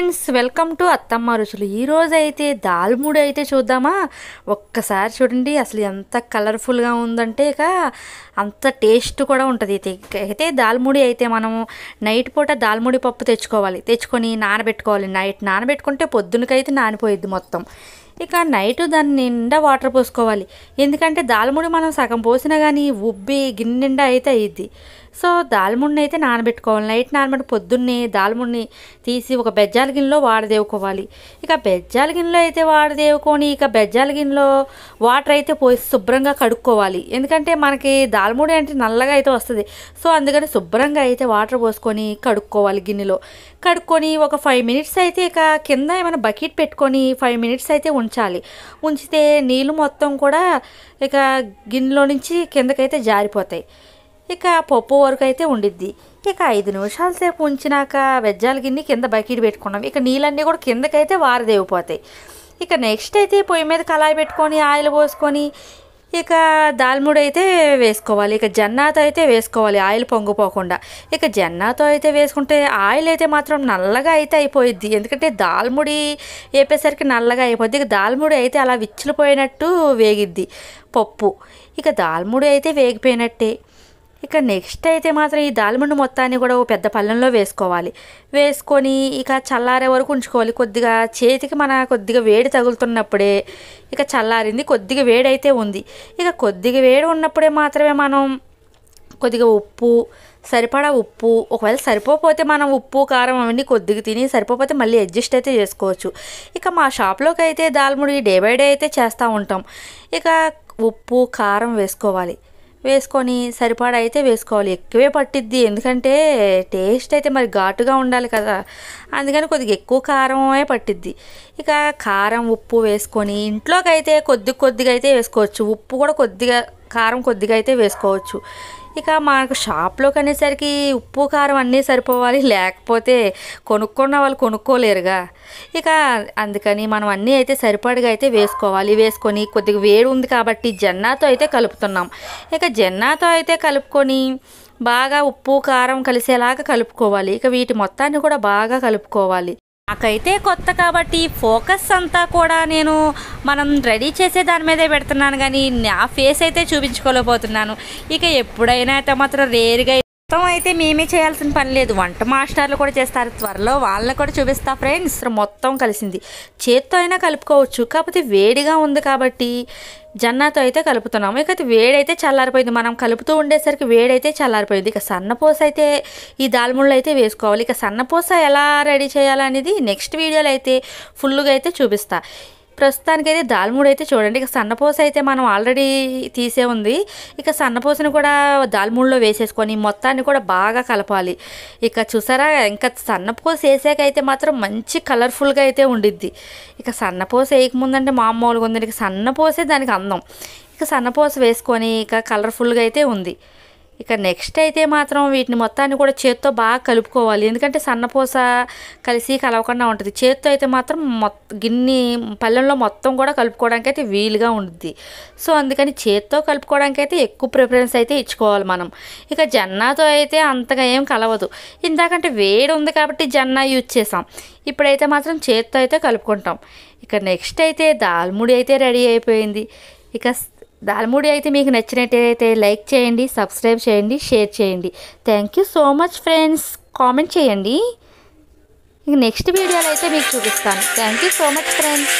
Friends, welcome to అత్తమ్మ రుచులు. ఈరోజు అయితే దాల్ముడి అయితే చూద్దామా. ఒక్కసారి చూడండి అసలు ఎంత కలర్ఫుల్గా ఉందంటే ఇక అంత టేస్ట్ కూడా ఉంటుంది. అయితే దాల్ముడి అయితే మనము నైట్ పూట దాల్ముడి పప్పు తెచ్చుకొని నానబెట్టుకోవాలి. నైట్ నానబెట్టుకుంటే పొద్దునకైతే నానిపోయిద్ది మొత్తం. ఇక నైట్ దాన్ని నిండా వాటర్ పోసుకోవాలి. ఎందుకంటే దాల్ముడి మనం సగం పోసినా కానీ ఉబ్బి గిన్నె నిండా అయితే అయ్యిద్ది. సో దాల్ముడిని అయితే నానబెట్టుకోవాలి. నైట్ నానబెట్టి పొద్దున్నే దాల్ముడిని తీసి ఒక బెజ్జాల గిన్నెలో వాడదేవుకోవాలి. ఇక బెజ్జాల గిన్నెలో అయితే వాడదేవుకొని ఇక బెజ్జాల గిన్నెలో వాటర్ అయితే పోసి శుభ్రంగా కడుక్కోవాలి. ఎందుకంటే మనకి దాల్ముడి అంటే నల్లగా అయితే వస్తుంది. సో అందుకని శుభ్రంగా అయితే వాటర్ పోసుకొని కడుక్కోవాలి. గిన్నెలో కడుక్కొని ఒక 5 మినిట్స్ అయితే ఇక కింద ఏమైనా బకెట్ పెట్టుకొని 5 మినిట్స్ అయితే ఉంచాలి. ఉంచితే నీళ్ళు మొత్తం కూడా ఇక గిన్నెలో నుంచి కిందకైతే జారిపోతాయి. ఇక పప్పు వరకు అయితే ఉండిద్ది. ఇక 5 నిమిషాల సేపు ఉంచినాక వెజ్జాల గిన్నె కింద బకెట్ పెట్టుకున్నాం. ఇక నీళ్ళన్నీ కూడా కిందకైతే వారదేవిపోతాయి. ఇక నెక్స్ట్ అయితే పొయ్యి మీద కళాయి పెట్టుకొని ఆయిల్ పోసుకొని ఇక దాల్ముడి అయితే వేసుకోవాలి. ఇక జన్నాతో అయితే వేసుకోవాలి ఆయిల్ పొంగిపోకుండా. ఇక జన్నాతో అయితే వేసుకుంటే ఆయిల్ అయితే మాత్రం నల్లగా అయితే అయిపోయిద్ది. ఎందుకంటే దాల్ముడి వేపేసరికి నల్లగా అయిపోద్ది. ఇక దాల్ముడి అయితే అలా విచ్చిలిపోయినట్టు వేగిద్ది పప్పు. ఇక దాల్ముడి అయితే వేగిపోయినట్టే. ఇక నెక్స్ట్ అయితే మాత్రం ఈ దాల్ముడి మొత్తాన్ని కూడా ఓ పెద్ద పళ్ళెంలో వేసుకోవాలి. వేసుకొని ఇక చల్లారే వరకు ఉంచుకోవాలి. కొద్దిగా చేతికి కొద్దిగా వేడి తగులుతున్నప్పుడే ఇక చల్లారింది, కొద్దిగా వేడి అయితే ఉంది. ఇక కొద్దిగా వేడి ఉన్నప్పుడే మాత్రమే మనం కొద్దిగా ఉప్పు, సరిపడా ఉప్పు, ఒకవేళ సరిపోతే మనం ఉప్పు కారం అవన్నీ కొద్దిగా తిని సరిపోతే మళ్ళీ అడ్జస్ట్ అయితే చేసుకోవచ్చు. ఇక మా షాప్లోకి అయితే దాల్ముడి డే బై డే అయితే చేస్తూ ఉంటాం. ఇక ఉప్పు కారం వేసుకొని సరిపడా అయితే వేసుకోవాలి. ఎక్కువే పట్టిద్ది, ఎందుకంటే టేస్ట్ అయితే మరి ఘాటుగా ఉండాలి కదా, అందుకని కొద్దిగా ఎక్కువ కారమే పట్టిద్ది. ఇక కారం ఉప్పు వేసుకొని ఇంట్లోకి అయితే కొద్దిగా అయితే వేసుకోవచ్చు. ఉప్పు కూడా కొద్దిగా, కారం కొద్దిగా అయితే వేసుకోవచ్చు. ఇక మనకు షాప్లోకి అనేసరికి ఉప్పు కారం అన్నీ సరిపోవాలి, లేకపోతే కొనుక్కున్న వాళ్ళు కొనుక్కోలేరుగా. ఇక అందుకని మనం అన్నీ అయితే సరిపడగా అయితే వేసుకోవాలి. వేసుకొని కొద్దిగా వేడి ఉంది కాబట్టి జన్నాతో అయితే కలుపుతున్నాం. ఇక జన్నాతో అయితే కలుపుకొని బాగా ఉప్పు కారం కలిసేలాగా కలుపుకోవాలి. ఇక వీటి మొత్తాన్ని కూడా బాగా కలుపుకోవాలి. నాకైతే కొత్త కాబట్టి ఫోకస్ అంతా కూడా మనం రెడీ చేసే దాని మీదే పెడుతున్నాను, కానీ నా ఫేస్ అయితే చూపించుకోలేకపోతున్నాను. ఇక ఎప్పుడైనా అయితే మాత్రం రేరుగా మొత్తం అయితే మేమే చేయాల్సిన పని లేదు, వంట మాస్టర్లు కూడా చేస్తారు. త్వరలో వాళ్ళని కూడా చూపిస్తా ఫ్రెండ్స్. మొత్తం కలిసింది, చేత్తో అయినా కలుపుకోవచ్చు, కాకపోతే వేడిగా ఉంది కాబట్టి జన్నాతో అయితే కలుపుతున్నాము. ఇక వేడైతే చల్లారిపోయింది, మనం కలుపుతూ ఉండేసరికి వేడైతే చల్లారిపోయింది. ఇక సన్నపూస అయితే ఈ దాల్ముళ్ళు అయితే వేసుకోవాలి. ఇక సన్నపూస ఎలా రెడీ చేయాలనేది నెక్స్ట్ వీడియోలో అయితే ఫుల్గా అయితే చూపిస్తా. ప్రస్తుతానికైతే దాల్ముడి అయితే చూడండి. ఇక సన్నపూస అయితే మనం ఆల్రెడీ తీసే ఉంది. ఇక సన్నపూసను కూడా దాల్ముడిలో వేసేసుకొని మొత్తాన్ని కూడా బాగా కలపాలి. ఇక చూసారా, ఇంకా సన్నపూస వేసాకైతే మాత్రం మంచి కలర్ఫుల్గా అయితే ఉండిద్ది. ఇక సన్నపూస వేయకముందంటే మామూలుగా ఉంది, ఇక సన్నపూసే దానికి అందం. ఇక సన్నపూస వేసుకొని ఇక కలర్ఫుల్గా అయితే ఉంది. ఇక నెక్స్ట్ అయితే మాత్రం వీటిని మొత్తాన్ని కూడా చేత్తో బాగా కలుపుకోవాలి. ఎందుకంటే సన్నపూస కలిసి కలవకుండా ఉంటుంది. చేత్తో అయితే మాత్రం గిన్నె పళ్ళెంలో మొత్తం కూడా కలుపుకోవడానికి అయితే వీలుగా ఉంటుంది. సో అందుకని చేత్తో కలుపుకోవడానికి అయితే ఎక్కువ ప్రిఫరెన్స్ అయితే ఇచ్చుకోవాలి మనం. ఇక జన్నాతో అయితే అంతగా ఏం కలవదు, ఇందాకంటే వేడి ఉంది కాబట్టి జన్నా యూజ్ చేసాం. ఇప్పుడైతే మాత్రం చేత్తో అయితే కలుపుకుంటాం. ఇక నెక్స్ట్ అయితే దాల్ముడి అయితే రెడీ అయిపోయింది. ఇక దాల్ముడి అయితే మీకు నచ్చినట్టయితే లైక్ చేయండి, సబ్స్క్రైబ్ చేయండి, షేర్ చేయండి. Thank you so much friends. Comment చేయండి, ఇక నెక్స్ట్ వీడియోలో అయితే మీకు చూపిస్తాను. Thank you so much friends.